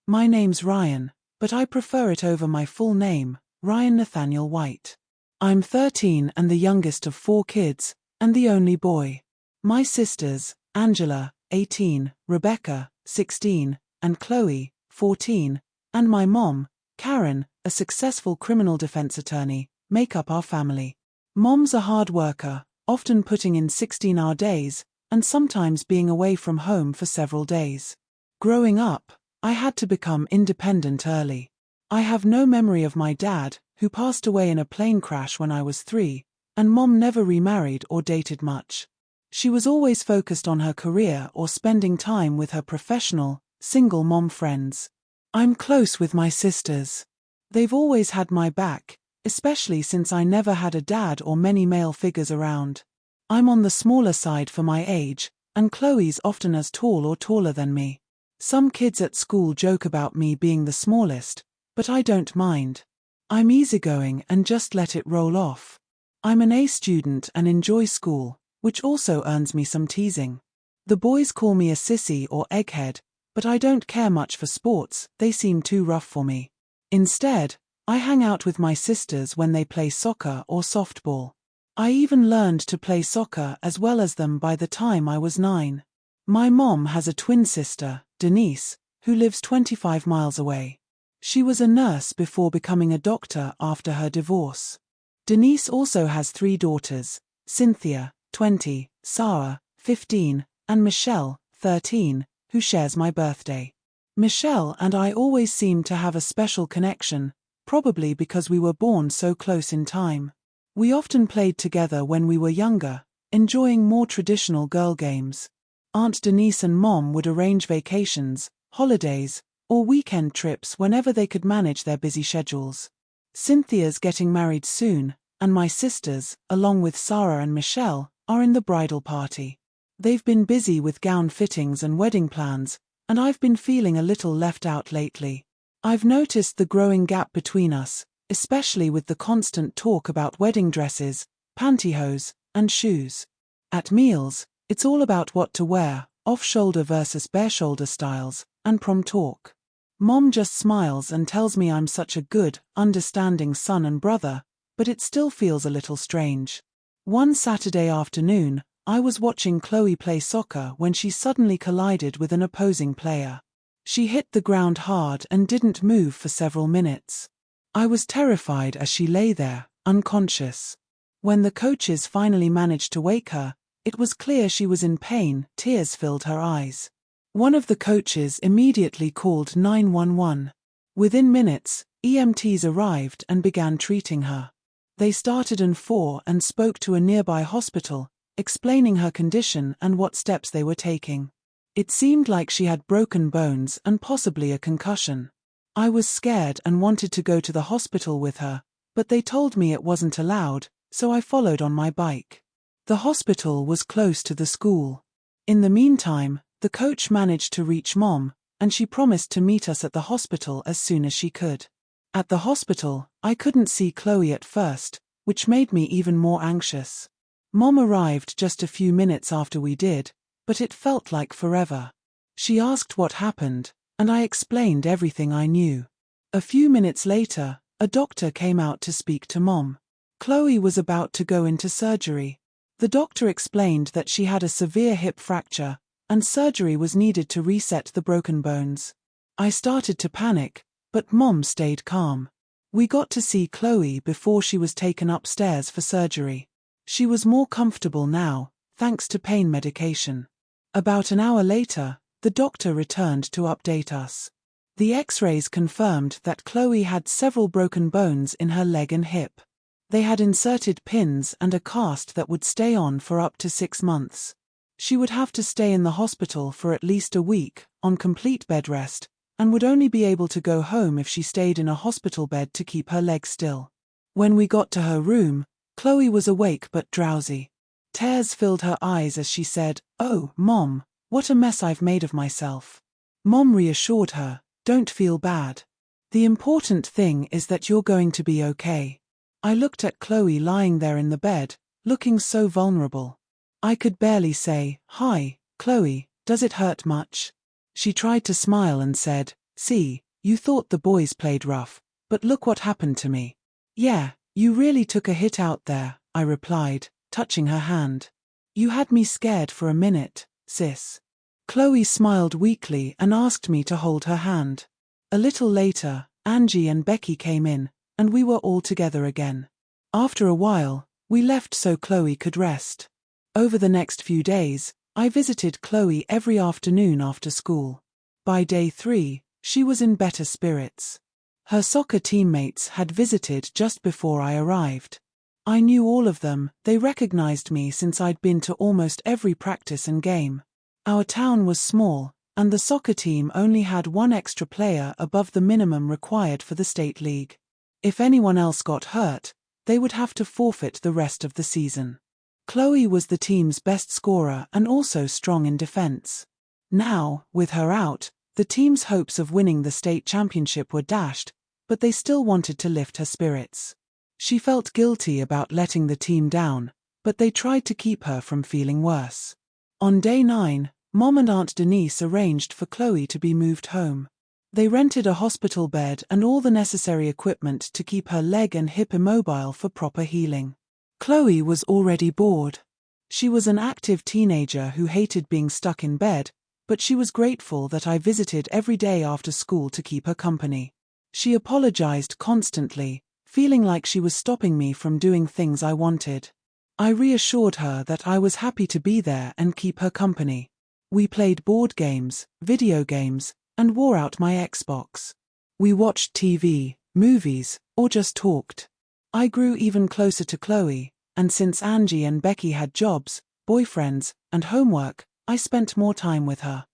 My name's Ryan, but I prefer it over my full name, Ryan Nathaniel White. I'm 13 and the youngest of 4 kids, and the only boy. My sisters, Angela, 18, Rebecca, 16, and Chloe, 14, and my mom, Karen, a successful criminal defense attorney, make up our family. Mom's a hard worker, often putting in 16-hour days, and sometimes being away from home for several days. Growing up, I had to become independent early. I have no memory of my dad, who passed away in a plane crash when I was 3, and Mom never remarried or dated much. She was always focused on her career or spending time with her professional, single mom friends. I'm close with my sisters. They've always had my back, especially since I never had a dad or many male figures around. I'm on the smaller side for my age, and Chloe's often as tall or taller than me. Some kids at school joke about me being the smallest, but I don't mind. I'm easygoing and just let it roll off. I'm an A student and enjoy school, which also earns me some teasing. The boys call me a sissy or egghead, but I don't care much for sports, they seem too rough for me. Instead, I hang out with my sisters when they play soccer or softball. I even learned to play soccer as well as them by the time I was 9. My mom has a twin sister, Denise, who lives 25 miles away. She was a nurse before becoming a doctor after her divorce. Denise also has 3 daughters, Cynthia, 20, Sarah, 15, and Michelle, 13, who shares my birthday. Michelle and I always seem to have a special connection, probably because we were born so close in time. We often played together when we were younger, enjoying more traditional girl games. Aunt Denise and Mom would arrange vacations, holidays, or weekend trips whenever they could manage their busy schedules. Cynthia's getting married soon, and my sisters, along with Sarah and Michelle, are in the bridal party. They've been busy with gown fittings and wedding plans, and I've been feeling a little left out lately. I've noticed the growing gap between us, especially with the constant talk about wedding dresses, pantyhose, and shoes. At meals, it's all about what to wear, off-shoulder versus bare-shoulder styles, and prom talk. Mom just smiles and tells me I'm such a good, understanding son and brother, but it still feels a little strange. One Saturday afternoon, I was watching Chloe play soccer when she suddenly collided with an opposing player. She hit the ground hard and didn't move for several minutes. I was terrified as she lay there, unconscious. When the coaches finally managed to wake her, it was clear she was in pain, tears filled her eyes. One of the coaches immediately called 911. Within minutes, EMTs arrived and began treating her. They started in 4 and spoke to a nearby hospital, explaining her condition and what steps they were taking. It seemed like she had broken bones and possibly a concussion. I was scared and wanted to go to the hospital with her, but they told me it wasn't allowed, so I followed on my bike. The hospital was close to the school. In the meantime, the coach managed to reach Mom, and she promised to meet us at the hospital as soon as she could. At the hospital, I couldn't see Chloe at first, which made me even more anxious. Mom arrived just a few minutes after we did, but it felt like forever. She asked what happened, and I explained everything I knew. A few minutes later, a doctor came out to speak to Mom. Chloe was about to go into surgery. The doctor explained that she had a severe hip fracture, and surgery was needed to reset the broken bones. I started to panic, but Mom stayed calm. We got to see Chloe before she was taken upstairs for surgery. She was more comfortable now, thanks to pain medication. About an hour later, the doctor returned to update us. The X-rays confirmed that Chloe had several broken bones in her leg and hip. They had inserted pins and a cast that would stay on for up to 6 months. She would have to stay in the hospital for at least a week, on complete bed rest, and would only be able to go home if she stayed in a hospital bed to keep her leg still. When we got to her room, Chloe was awake but drowsy. Tears filled her eyes as she said, "Oh, Mom, what a mess I've made of myself." Mom reassured her, "Don't feel bad. The important thing is that you're going to be okay." I looked at Chloe lying there in the bed, looking so vulnerable. I could barely say, "Hi, Chloe, does it hurt much?" She tried to smile and said, See, you thought the boys played rough, but look what happened to me. Yeah, you really took a hit out there, I replied, touching her hand. You had me scared for a minute, sis. Chloe smiled weakly and asked me to hold her hand. A little later, Angie and Becky came in, and we were all together again. After a while, we left so Chloe could rest. Over the next few days, I visited Chloe every afternoon after school. By day 3, she was in better spirits. Her soccer teammates had visited just before I arrived. I knew all of them, they recognized me since I'd been to almost every practice and game. Our town was small, and the soccer team only had one extra player above the minimum required for the state league. If anyone else got hurt, they would have to forfeit the rest of the season. Chloe was the team's best scorer and also strong in defense. Now, with her out, the team's hopes of winning the state championship were dashed, but they still wanted to lift her spirits. She felt guilty about letting the team down, but they tried to keep her from feeling worse. On day 9, Mom and Aunt Denise arranged for Chloe to be moved home. They rented a hospital bed and all the necessary equipment to keep her leg and hip immobile for proper healing. Chloe was already bored. She was an active teenager who hated being stuck in bed, but she was grateful that I visited every day after school to keep her company. She apologized constantly, feeling like she was stopping me from doing things I wanted. I reassured her that I was happy to be there and keep her company. We played board games, video games, and wore out my Xbox. We watched TV, movies, or just talked. I grew even closer to Chloe, and since Angie and Becky had jobs, boyfriends, and homework, I spent more time with her.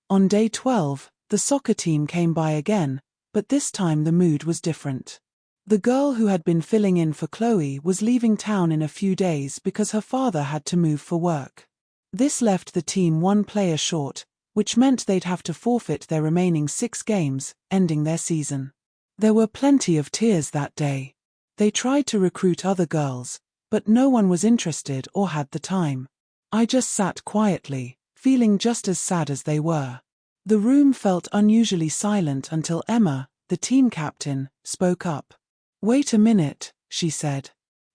On day 12, the soccer team came by again, but this time the mood was different. The girl who had been filling in for Chloe was leaving town in a few days because her father had to move for work. This left the team one player short, which meant they'd have to forfeit their remaining 6 games, ending their season. There were plenty of tears that day. They tried to recruit other girls, but no one was interested or had the time. I just sat quietly, feeling just as sad as they were. The room felt unusually silent until Emma, the team captain, spoke up. "Wait a minute," she said.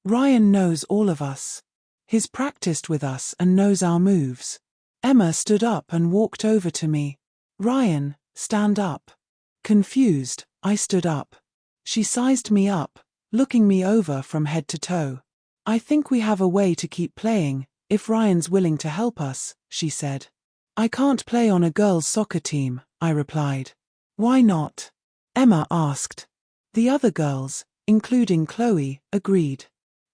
"Ryan knows all of us. He's practiced with us and knows our moves." Emma stood up and walked over to me. "Ryan, stand up." Confused, I stood up. She sized me up, looking me over from head to toe. "I think we have a way to keep playing, if Ryan's willing to help us," she said. "I can't play on a girls' soccer team," I replied. "Why not?" Emma asked. The other girls, including Chloe, agreed.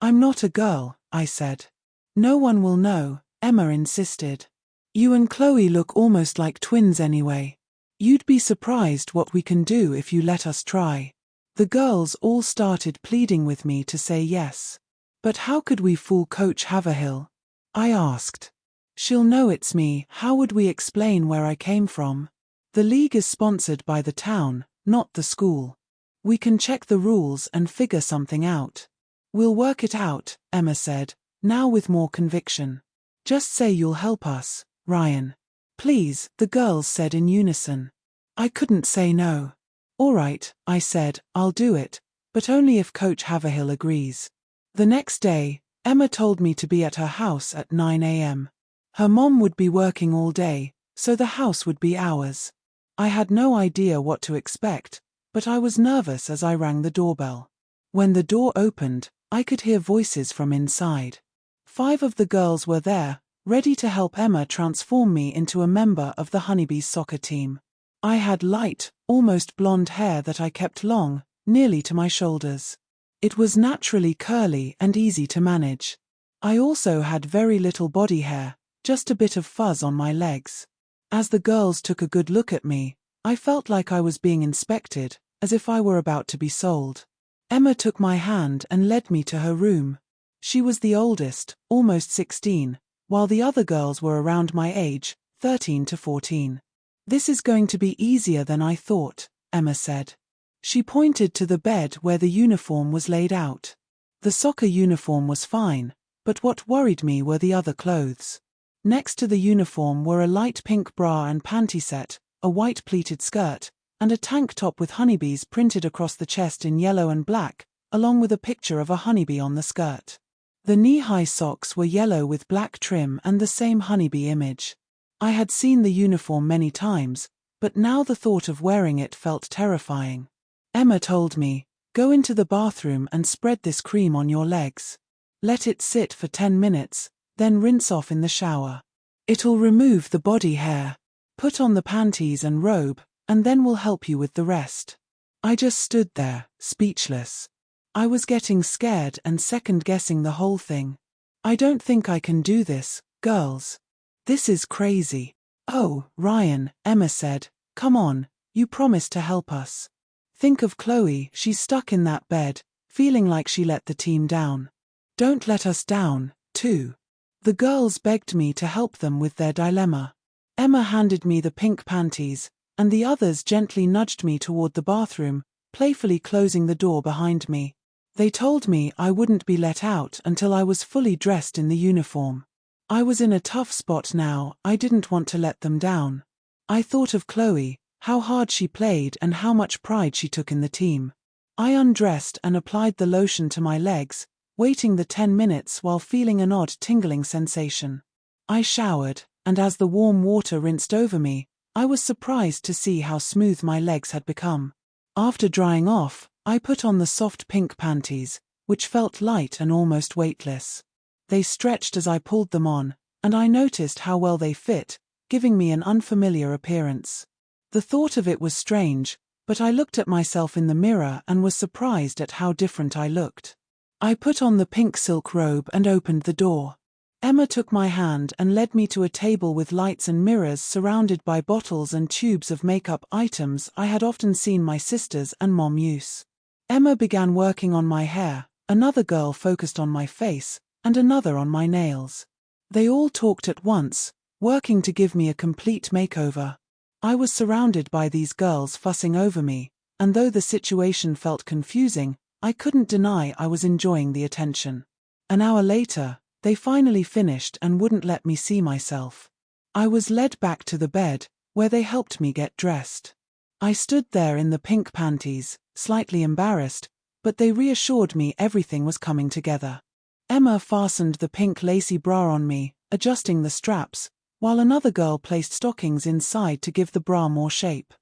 "I'm not a girl," I said. "No one will know," Emma insisted. "You and Chloe look almost like twins anyway. You'd be surprised what we can do if you let us try." The girls all started pleading with me to say yes. "But how could we fool Coach Haverhill?" I asked. "She'll know it's me. How would we explain where I came from? The league is sponsored by the town, not the school. We can check the rules and figure something out." "We'll work it out," Emma said, now with more conviction. "Just say you'll help us, Ryan." "Please," the girls said in unison. I couldn't say no. "All right," I said, "I'll do it, but only if Coach Haverhill agrees." The next day, Emma told me to be at her house at 9 a.m. Her mom would be working all day, so the house would be ours. I had no idea what to expect, but I was nervous as I rang the doorbell. When the door opened, I could hear voices from inside. 5 of the girls were there, ready to help Emma transform me into a member of the Honeybees soccer team. I had light, almost blonde hair that I kept long, nearly to my shoulders. It was naturally curly and easy to manage. I also had very little body hair, just a bit of fuzz on my legs. As the girls took a good look at me, I felt like I was being inspected, as if I were about to be sold. Emma took my hand and led me to her room. She was the oldest, almost 16, while the other girls were around my age, 13 to 14. "This is going to be easier than I thought," Emma said. She pointed to the bed where the uniform was laid out. The soccer uniform was fine, but what worried me were the other clothes. Next to the uniform were a light pink bra and panty set, a white pleated skirt, and a tank top with honeybees printed across the chest in yellow and black, along with a picture of a honeybee on the skirt. The knee-high socks were yellow with black trim and the same honeybee image. I had seen the uniform many times, but now the thought of wearing it felt terrifying. Emma told me, "Go into the bathroom and spread this cream on your legs. Let it sit for 10 minutes, then rinse off in the shower. It'll remove the body hair. Put on the panties and robe, and then we'll help you with the rest." I just stood there, speechless. I was getting scared and second-guessing the whole thing. "I don't think I can do this, girls. This is crazy." "Oh, Ryan," Emma said, "come on, you promised to help us. Think of Chloe, she's stuck in that bed, feeling like she let the team down. Don't let us down, too." The girls begged me to help them with their dilemma. Emma handed me the pink panties, and the others gently nudged me toward the bathroom, playfully closing the door behind me. They told me I wouldn't be let out until I was fully dressed in the uniform. I was in a tough spot now, I didn't want to let them down. I thought of Chloe, how hard she played and how much pride she took in the team. I undressed and applied the lotion to my legs, waiting the 10 minutes while feeling an odd tingling sensation. I showered, and as the warm water rinsed over me, I was surprised to see how smooth my legs had become. After drying off, I put on the soft pink panties, which felt light and almost weightless. They stretched as I pulled them on, and I noticed how well they fit, giving me an unfamiliar appearance. The thought of it was strange, but I looked at myself in the mirror and was surprised at how different I looked. I put on the pink silk robe and opened the door. Emma took my hand and led me to a table with lights and mirrors surrounded by bottles and tubes of makeup items I had often seen my sisters and mom use. Emma began working on my hair, another girl focused on my face, and another on my nails. They all talked at once, working to give me a complete makeover. I was surrounded by these girls fussing over me, and though the situation felt confusing, I couldn't deny I was enjoying the attention. An hour later, they finally finished and wouldn't let me see myself. I was led back to the bed, where they helped me get dressed. I stood there in the pink panties, slightly embarrassed, but they reassured me everything was coming together. Emma fastened the pink lacy bra on me, adjusting the straps, while another girl placed stockings inside to give the bra more shape.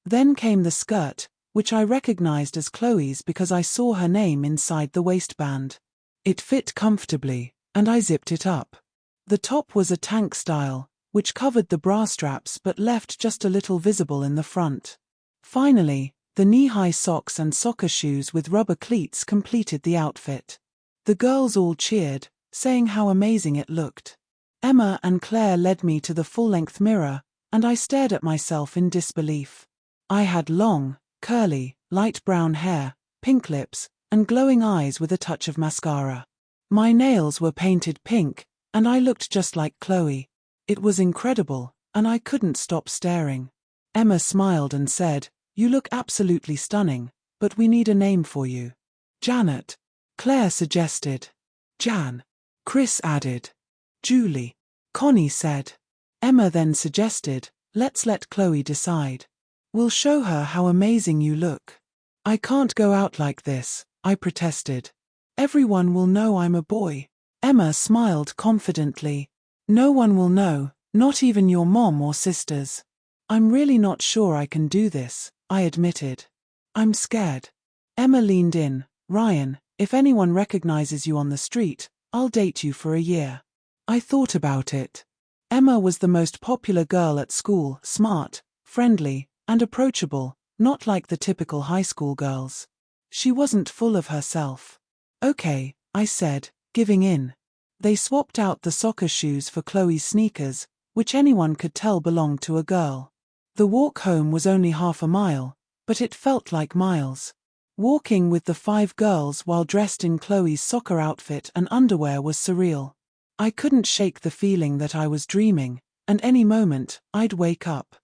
Then came the skirt, which I recognized as Chloe's because I saw her name inside the waistband. It fit comfortably, and I zipped it up. The top was a tank style, which covered the bra straps but left just a little visible in the front. Finally, the knee-high socks and soccer shoes with rubber cleats completed the outfit. The girls all cheered, saying how amazing it looked. Emma and Claire led me to the full-length mirror, and I stared at myself in disbelief. I had long, curly, light brown hair, pink lips, and glowing eyes with a touch of mascara. My nails were painted pink, and I looked just like Chloe. It was incredible, and I couldn't stop staring. Emma smiled and said, "You look absolutely stunning, but we need a name for you." "Janet," Claire suggested. "Jan," Chris added. "Julie," Connie said. Emma then suggested, "Let's let Chloe decide. We'll show her how amazing you look." "I can't go out like this," I protested. "Everyone will know I'm a boy." Emma smiled confidently. "No one will know, not even your mom or sisters." "I'm really not sure I can do this," I admitted. "I'm scared." Emma leaned in. "Ryan, if anyone recognizes you on the street, I'll date you for a year." I thought about it. Emma was the most popular girl at school, smart, friendly, and approachable, not like the typical high school girls. She wasn't full of herself. "Okay," I said, giving in. They swapped out the soccer shoes for Chloe's sneakers, which anyone could tell belonged to a girl. The walk home was only half a mile, but it felt like miles. Walking with the 5 girls while dressed in Chloe's soccer outfit and underwear was surreal. I couldn't shake the feeling that I was dreaming, and any moment, I'd wake up.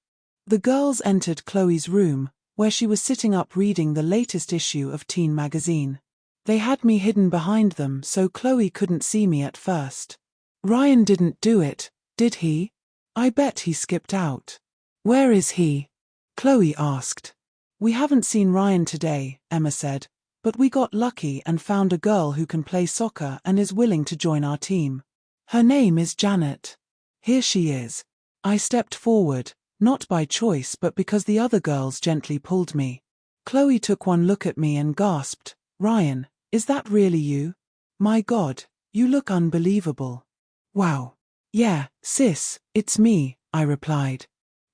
The girls entered Chloe's room, where she was sitting up reading the latest issue of Teen magazine. They had me hidden behind them so Chloe couldn't see me at first. "Ryan didn't do it, did he? I bet he skipped out." "Where is he?" Chloe asked. We haven't seen Ryan today, Emma said, but we got lucky and found a girl who can play soccer and is willing to join our team. Her name is Janet. Here she is. I stepped forward, not by choice but because the other girls gently pulled me. Chloe took one look at me and gasped, "Ryan, is that really you? My God, you look unbelievable." "Wow. Yeah, sis, it's me," I replied.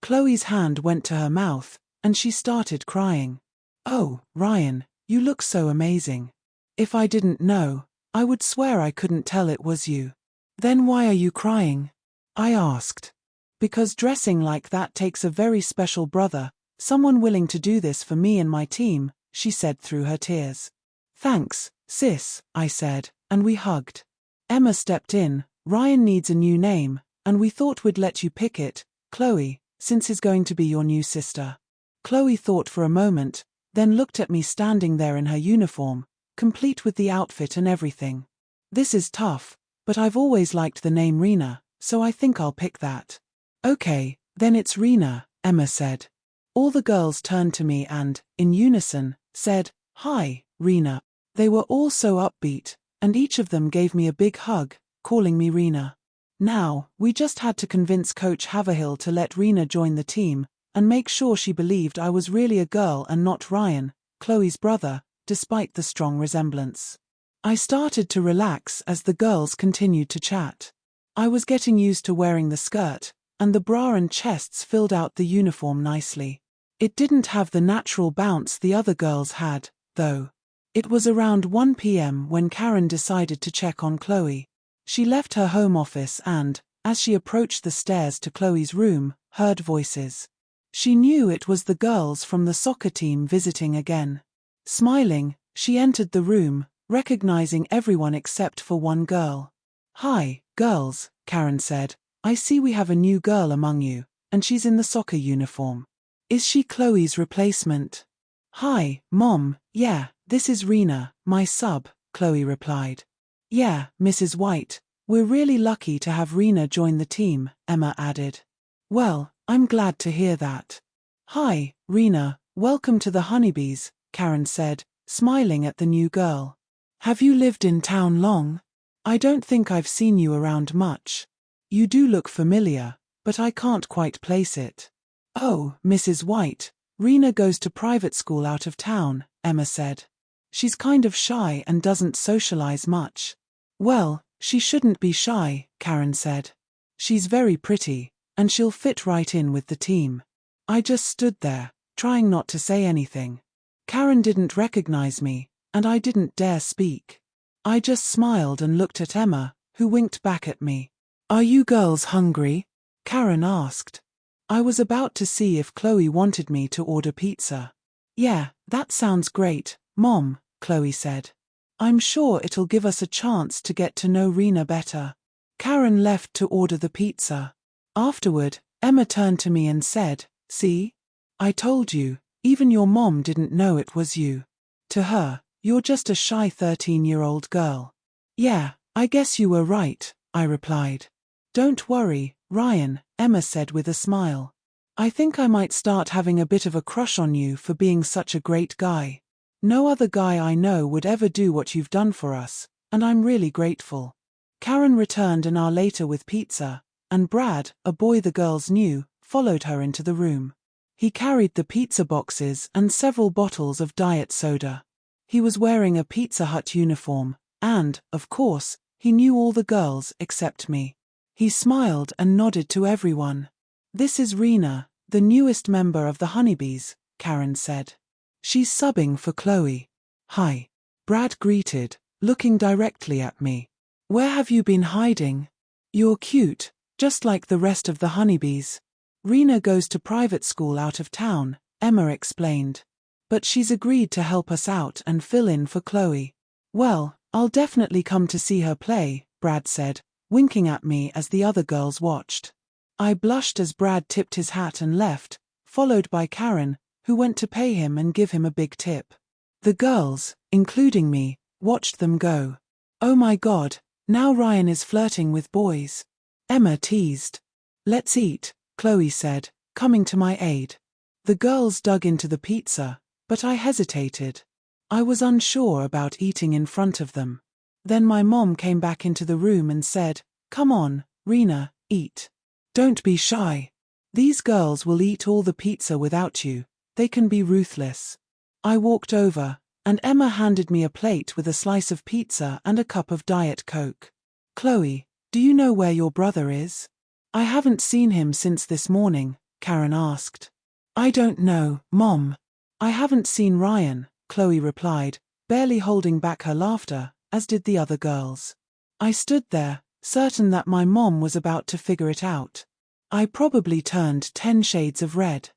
Chloe's hand went to her mouth, and she started crying. "Oh, Ryan, you look so amazing. If I didn't know, I would swear I couldn't tell it was you." "Then why are you crying?" I asked. "Because dressing like that takes a very special brother, someone willing to do this for me and my team," she said through her tears. "Thanks, sis," I said, and we hugged. Emma stepped in. "Ryan needs a new name, and we thought we'd let you pick it, Chloe, since he's going to be your new sister." Chloe thought for a moment, then looked at me standing there in her uniform, complete with the outfit and everything. "This is tough, but I've always liked the name Reena, so I think I'll pick that." "Okay, then it's Reena," Emma said. All the girls turned to me and, in unison, said, "Hi, Reena." They were all so upbeat, and each of them gave me a big hug, calling me Reena. Now, we just had to convince Coach Haverhill to let Reena join the team, and make sure she believed I was really a girl and not Ryan, Chloe's brother, despite the strong resemblance. I started to relax as the girls continued to chat. I was getting used to wearing the skirt, and the bra and chests filled out the uniform nicely. It didn't have the natural bounce the other girls had, though. It was around 1 p.m. when Karen decided to check on Chloe. She left her home office and, as she approached the stairs to Chloe's room, heard voices. She knew it was the girls from the soccer team visiting again. Smiling, she entered the room, recognizing everyone except for one girl. "Hi, girls," Karen said. "I see we have a new girl among you, and she's in the soccer uniform. Is she Chloe's replacement?" "Hi, Mom, yeah, this is Reena, my sub," Chloe replied. "Yeah, Mrs. White, we're really lucky to have Reena join the team," Emma added. "Well, I'm glad to hear that." "Hi, Reena, welcome to the Honeybees," Karen said, smiling at the new girl. "Have you lived in town long? I don't think I've seen you around much. You do look familiar, but I can't quite place it." "Oh, Mrs. White, Reena goes to private school out of town," Emma said. "She's kind of shy and doesn't socialize much." "Well, she shouldn't be shy," Karen said. "She's very pretty, and she'll fit right in with the team." I just stood there, trying not to say anything. Karen didn't recognize me, and I didn't dare speak. I just smiled and looked at Emma, who winked back at me. "Are you girls hungry?" Karen asked. I was about to see if Chloe wanted me to order pizza. "Yeah, that sounds great, Mom," Chloe said. "I'm sure it'll give us a chance to get to know Reena better." Karen left to order the pizza. Afterward, Emma turned to me and said, "See? I told you, even your mom didn't know it was you. To her, you're just a shy 13-year-old girl." "Yeah, I guess you were right," I replied. "Don't worry, Ryan," Emma said with a smile. "I think I might start having a bit of a crush on you for being such a great guy. No other guy I know would ever do what you've done for us, and I'm really grateful." Karen returned an hour later with pizza, and Brad, a boy the girls knew, followed her into the room. He carried the pizza boxes and several bottles of diet soda. He was wearing a Pizza Hut uniform, and, of course, he knew all the girls except me. He smiled and nodded to everyone. "This is Reena, the newest member of the Honeybees," Karen said. "She's subbing for Chloe." "Hi," Brad greeted, looking directly at me. "Where have you been hiding? You're cute, just like the rest of the Honeybees." "Reena goes to private school out of town," Emma explained. "But she's agreed to help us out and fill in for Chloe." "Well, I'll definitely come to see her play," Brad said, winking at me as the other girls watched. I blushed as Brad tipped his hat and left, followed by Karen, who went to pay him and give him a big tip. The girls, including me, watched them go. "Oh my God, now Ryan is flirting with boys," Emma teased. "Let's eat," Chloe said, coming to my aid. The girls dug into the pizza, but I hesitated. I was unsure about eating in front of them. Then my mom came back into the room and said, "Come on, Reena, eat. Don't be shy. These girls will eat all the pizza without you. They can be ruthless." I walked over, and Emma handed me a plate with a slice of pizza and a cup of Diet Coke. "Chloe, do you know where your brother is?" "I haven't seen him since this morning," Karen asked. "I don't know, Mom. I haven't seen Ryan," Chloe replied, barely holding back her laughter, as did the other girls. I stood there, certain that my mom was about to figure it out. I probably turned 10 shades of red.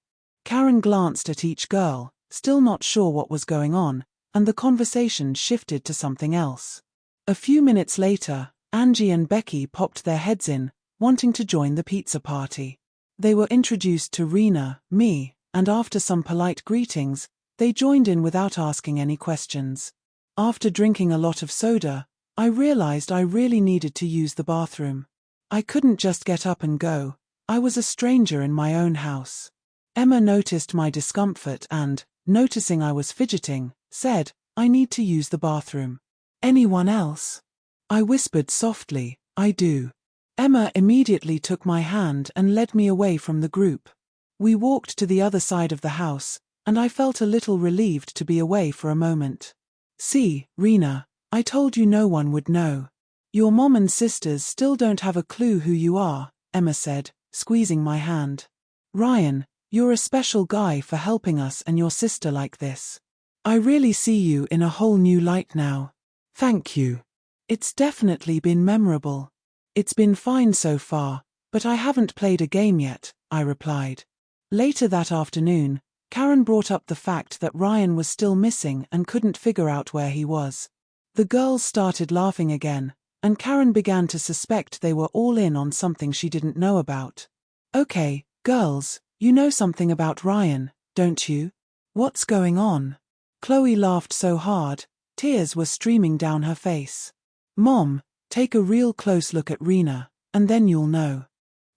Karen glanced at each girl, still not sure what was going on, and the conversation shifted to something else. A few minutes later, Angie and Becky popped their heads in, wanting to join the pizza party. They were introduced to Reena, me, and after some polite greetings, they joined in without asking any questions. After drinking a lot of soda, I realized I really needed to use the bathroom. I couldn't just get up and go. I was a stranger in my own house. Emma noticed my discomfort and, noticing I was fidgeting, said, "I need to use the bathroom." "Anyone else?" I whispered softly, "I do." Emma immediately took my hand and led me away from the group. We walked to the other side of the house, and I felt a little relieved to be away for a moment. "See, Reena, I told you no one would know. Your mom and sisters still don't have a clue who you are," Emma said, squeezing my hand. "Ryan, you're a special guy for helping us and your sister like this. I really see you in a whole new light now. Thank you. It's definitely been memorable." "It's been fine so far, but I haven't played a game yet," I replied. Later that afternoon, Karen brought up the fact that Ryan was still missing and couldn't figure out where he was. The girls started laughing again, and Karen began to suspect they were all in on something she didn't know about. "Okay, girls, you know something about Ryan, don't you? What's going on?" Chloe laughed so hard, tears were streaming down her face. "Mom, take a real close look at Reena, and then you'll know."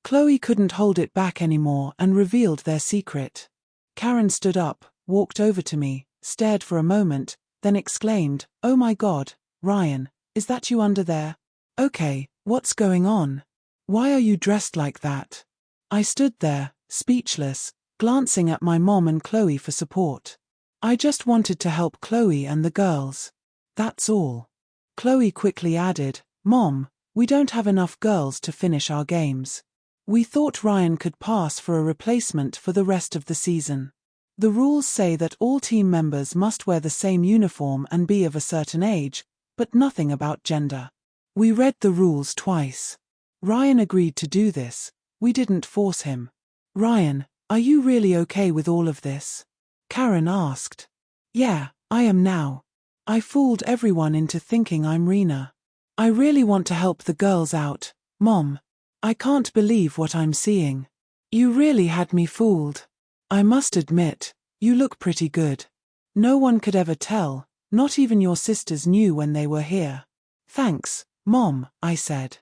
Chloe couldn't hold it back anymore and revealed their secret. Karen stood up, walked over to me, stared for a moment, then exclaimed, "Oh my God, Ryan, is that you under there? Okay, what's going on? Why are you dressed like that?" I stood there, speechless, glancing at my mom and Chloe for support. "I just wanted to help Chloe and the girls. That's all." Chloe quickly added, "Mom, we don't have enough girls to finish our games. We thought Ryan could pass for a replacement for the rest of the season. The rules say that all team members must wear the same uniform and be of a certain age, but nothing about gender. We read the rules twice. Ryan agreed to do this. We didn't force him." "Ryan, are you really okay with all of this?" Karen asked. "Yeah, I am now. I fooled everyone into thinking I'm Reena. I really want to help the girls out, Mom. I can't believe what I'm seeing. You really had me fooled. I must admit, you look pretty good. No one could ever tell, not even your sisters knew when they were here." "Thanks, Mom," I said.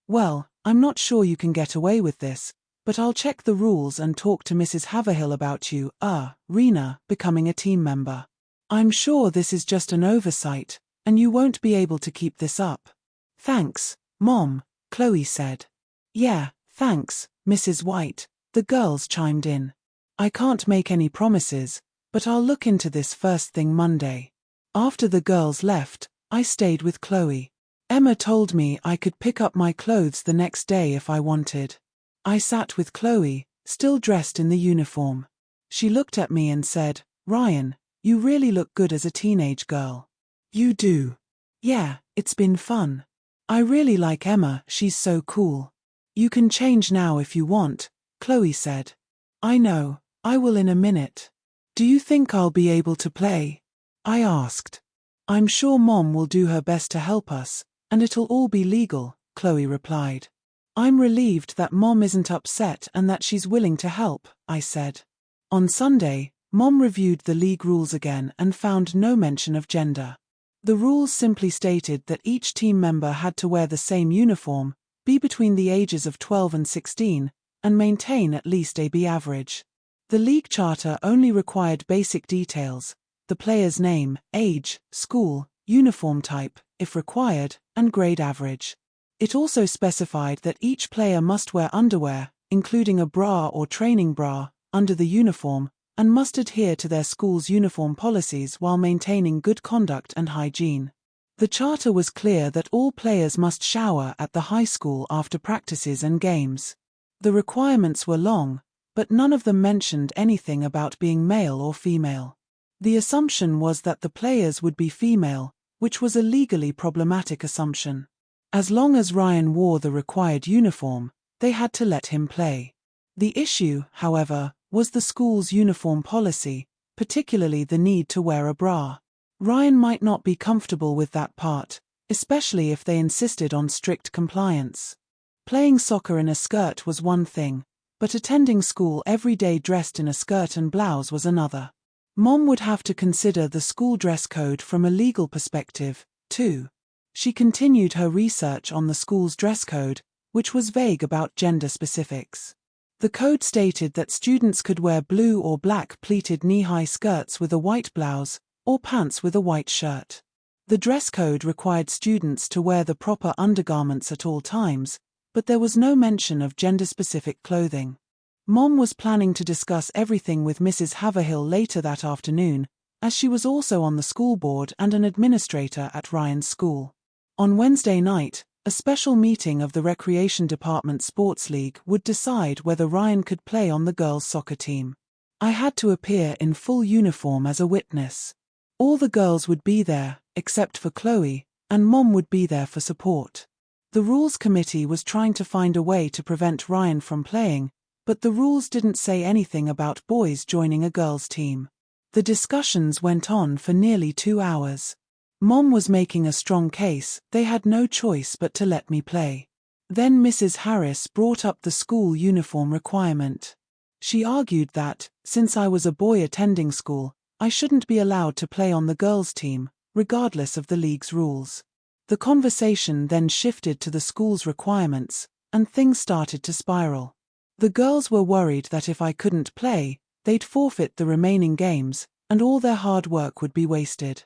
"Well, I'm not sure you can get away with this, but I'll check the rules and talk to Mrs. Haverhill about you, Reena, becoming a team member. I'm sure this is just an oversight, and you won't be able to keep this up." "Thanks, Mom," Chloe said. "Yeah, thanks, Mrs. White," the girls chimed in. "I can't make any promises, but I'll look into this first thing Monday." After the girls left, I stayed with Chloe. Emma told me I could pick up my clothes the next day if I wanted. I sat with Chloe, still dressed in the uniform. She looked at me and said, "Ryan, you really look good as a teenage girl." "You do." "Yeah, it's been fun. I really like Emma, she's so cool." "You can change now if you want," Chloe said. "I know, I will in a minute." "Do you think I'll be able to play?" I asked. "I'm sure Mom will do her best to help us, and it'll all be legal," Chloe replied. "I'm relieved that Mom isn't upset and that she's willing to help," I said. On Sunday, Mom reviewed the league rules again and found no mention of gender. The rules simply stated that each team member had to wear the same uniform, be between the ages of 12 and 16, and maintain at least a B average. The league charter only required basic details: the player's name, age, school, uniform type, if required, and grade average. It also specified that each player must wear underwear, including a bra or training bra, under the uniform, and must adhere to their school's uniform policies while maintaining good conduct and hygiene. The charter was clear that all players must shower at the high school after practices and games. The requirements were long, but none of them mentioned anything about being male or female. The assumption was that the players would be female, which was a legally problematic assumption. As long as Ryan wore the required uniform, they had to let him play. The issue, however, was the school's uniform policy, particularly the need to wear a bra. Ryan might not be comfortable with that part, especially if they insisted on strict compliance. Playing soccer in a skirt was one thing, but attending school every day dressed in a skirt and blouse was another. Mom would have to consider the school dress code from a legal perspective, too. She continued her research on the school's dress code, which was vague about gender specifics. The code stated that students could wear blue or black pleated knee-high skirts with a white blouse, or pants with a white shirt. The dress code required students to wear the proper undergarments at all times, but there was no mention of gender-specific clothing. Mom was planning to discuss everything with Mrs. Haverhill later that afternoon, as she was also on the school board and an administrator at Ryan's school. On Wednesday night, a special meeting of the Recreation Department Sports League would decide whether Ryan could play on the girls' soccer team. I had to appear in full uniform as a witness. All the girls would be there, except for Chloe, and Mom would be there for support. The Rules Committee was trying to find a way to prevent Ryan from playing, but the rules didn't say anything about boys joining a girls' team. The discussions went on for nearly 2 hours. Mom was making a strong case; they had no choice but to let me play. Then Mrs. Harris brought up the school uniform requirement. She argued that, since I was a boy attending school, I shouldn't be allowed to play on the girls' team, regardless of the league's rules. The conversation then shifted to the school's requirements, and things started to spiral. The girls were worried that if I couldn't play, they'd forfeit the remaining games, and all their hard work would be wasted.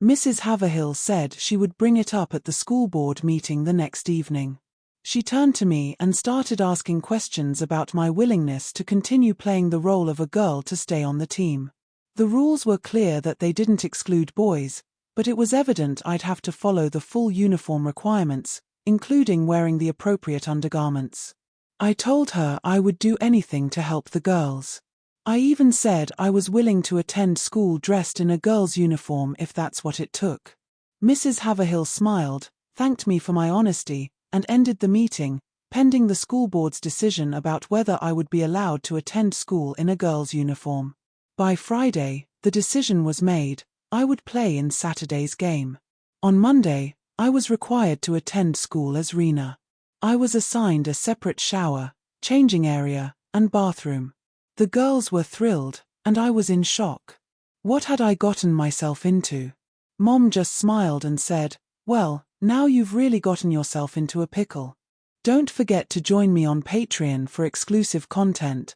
Mrs. Haverhill said she would bring it up at the school board meeting the next evening. She turned to me and started asking questions about my willingness to continue playing the role of a girl to stay on the team. The rules were clear that they didn't exclude boys, but it was evident I'd have to follow the full uniform requirements, including wearing the appropriate undergarments. I told her I would do anything to help the girls. I even said I was willing to attend school dressed in a girl's uniform if that's what it took. Mrs. Haverhill smiled, thanked me for my honesty, and ended the meeting, pending the school board's decision about whether I would be allowed to attend school in a girl's uniform. By Friday, the decision was made: I would play in Saturday's game. On Monday, I was required to attend school as Reena. I was assigned a separate shower, changing area, and bathroom. The girls were thrilled, and I was in shock. What had I gotten myself into? Mom just smiled and said, "Well, now you've really gotten yourself into a pickle. Don't forget to join me on Patreon for exclusive content,